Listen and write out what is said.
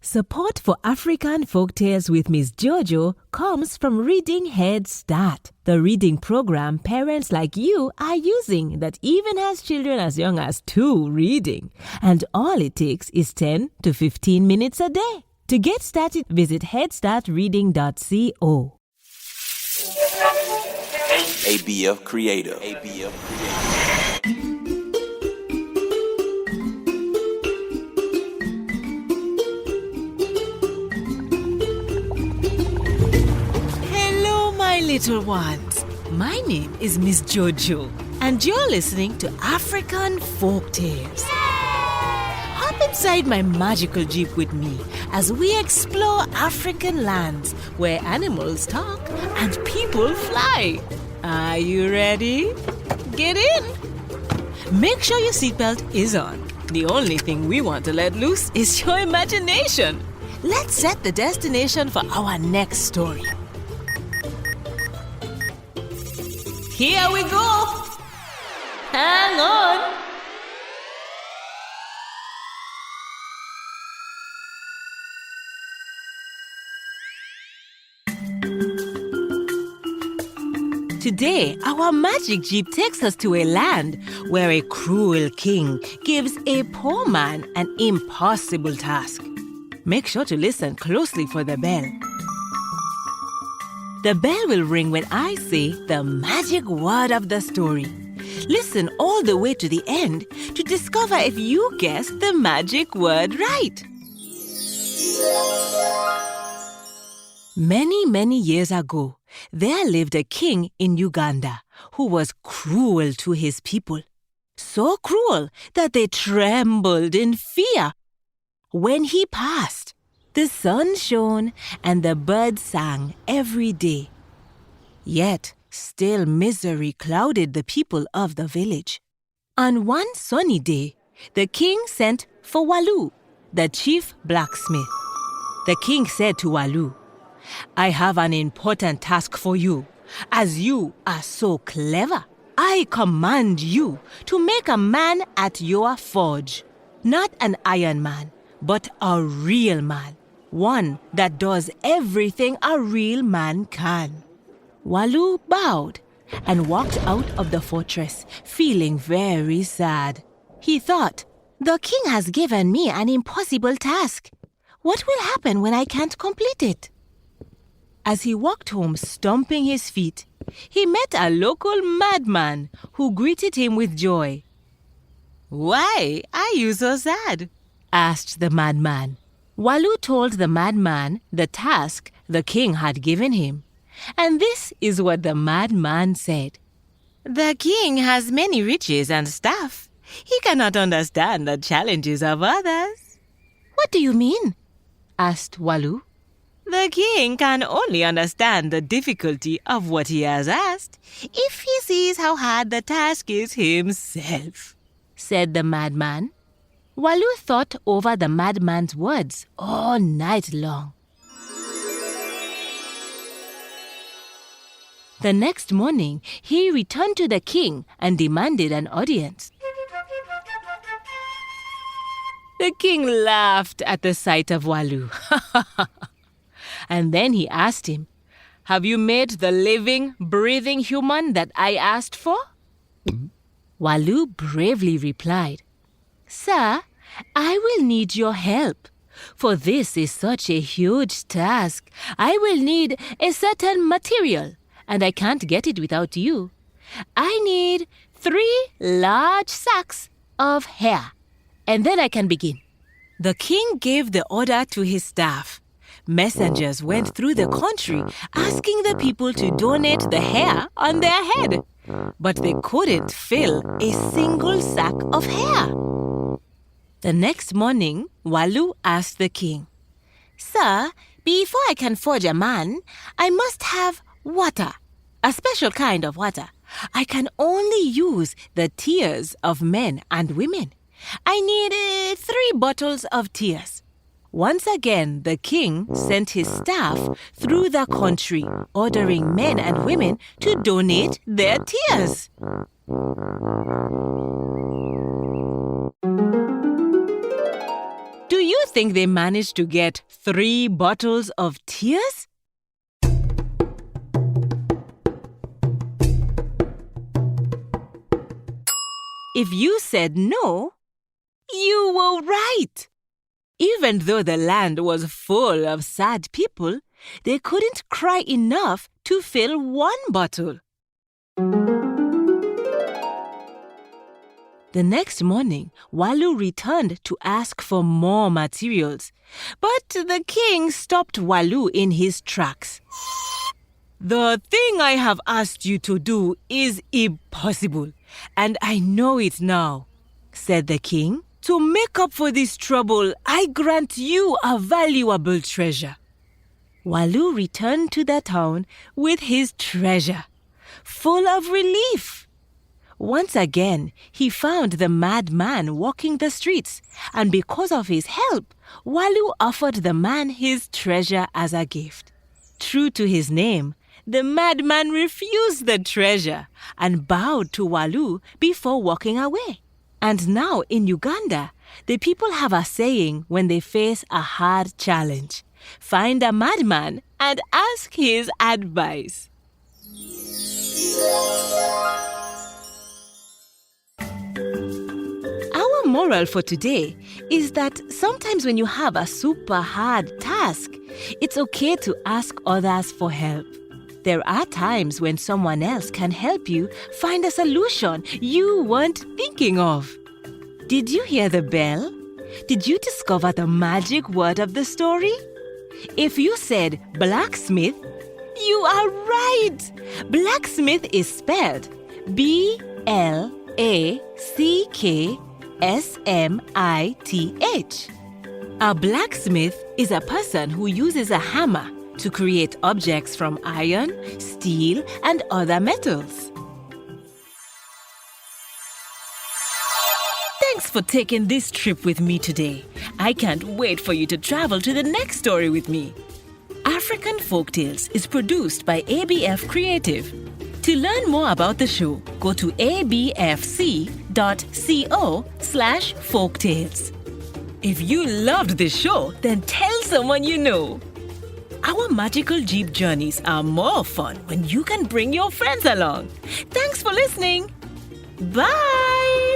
Support for African Folktales with Miss Jojo comes from Reading Head Start, the reading program parents like you are using that even has children as young as 2 reading. And all it takes is 10 to 15 minutes a day. To get started, visit headstartreading.co. ABF Creator. Little ones, my name is Miss Jojo, and you're listening to African Folktales. Hop inside my magical Jeep with me as we explore African lands where animals talk and people fly. Are you ready? Get in! Make sure your seatbelt is on. The only thing we want to let loose is your imagination. Let's set the destination for our next story. Here we go! Hang on! Today, our magic jeep takes us to a land where a cruel king gives a poor man an impossible task. Make sure to listen closely for the bell. The bell will ring when I say the magic word of the story. Listen all the way to the end to discover if you guessed the magic word right. Many years ago, there lived a king in Uganda who was cruel to his people. So cruel that they trembled in fear. When he passed, the sun shone and the birds sang every day. Yet, still misery clouded the people of the village. On one sunny day, the king sent for Walu, the chief blacksmith. The king said to Walu, "I have an important task for you. As you are so clever, I command you to make a man at your forge. Not an iron man, but a real man. One that does everything a real man can." Walu bowed and walked out of the fortress, feeling very sad. He thought, "The king has given me an impossible task. What will happen when I can't complete it?" As he walked home stomping his feet, he met a local madman who greeted him with joy. "Why are you so sad?" asked the madman. Walu told the madman the task the king had given him. And this is what the madman said. "The king has many riches and stuff. He cannot understand the challenges of others." "What do you mean?" asked Walu. "The king can only understand the difficulty of what he has asked if he sees how hard the task is himself," said the madman. Walu thought over the madman's words all night long. The next morning, he returned to the king and demanded an audience. The king laughed at the sight of Walu. And then he asked him, "Have you made the living, breathing human that I asked for?" Walu bravely replied, "Sir, I will need your help. For this is such a huge task. I will need a certain material, and I can't get it without you. I need 3 large sacks of hair, and then I can begin." The king gave the order to his staff. Messengers went through the country asking the people to donate the hair on their head, but they couldn't fill a single sack of hair. The next morning, Walu asked the king, "Sir, before I can forge a man, I must have water, a special kind of water. I can only use the tears of men and women. I need 3 bottles of tears." Once again, the king sent his staff through the country, ordering men and women to donate their tears. Do you think they managed to get 3 bottles of tears? If you said no, you were right. Even though the land was full of sad people, they couldn't cry enough to fill 1 bottle. The next morning, Walu returned to ask for more materials, but the king stopped Walu in his tracks. "The thing I have asked you to do is impossible, and I know it now," said the king. "To make up for this trouble, I grant you a valuable treasure." Walu returned to the town with his treasure, full of relief. Once again, he found the madman walking the streets, and because of his help, Walu offered the man his treasure as a gift. True to his name, the madman refused the treasure and bowed to Walu before walking away. And now in Uganda, the people have a saying when they face a hard challenge: find a madman and ask his advice. Our moral for today is that sometimes when you have a super hard task, it's okay to ask others for help. There are times when someone else can help you find a solution you weren't thinking of. Did you hear the bell? Did you discover the magic word of the story? If you said blacksmith, you are right. Blacksmith is spelled BLACKSMITH. A blacksmith is a person who uses a hammer to create objects from iron, steel, and other metals. Thanks for taking this trip with me today. I can't wait for you to travel to the next story with me. African Folktales is produced by ABF Creative. To learn more about the show, go to abfc.co/folktales. If you loved this show, then tell someone you know. Our magical Jeep journeys are more fun when you can bring your friends along. Thanks for listening. Bye!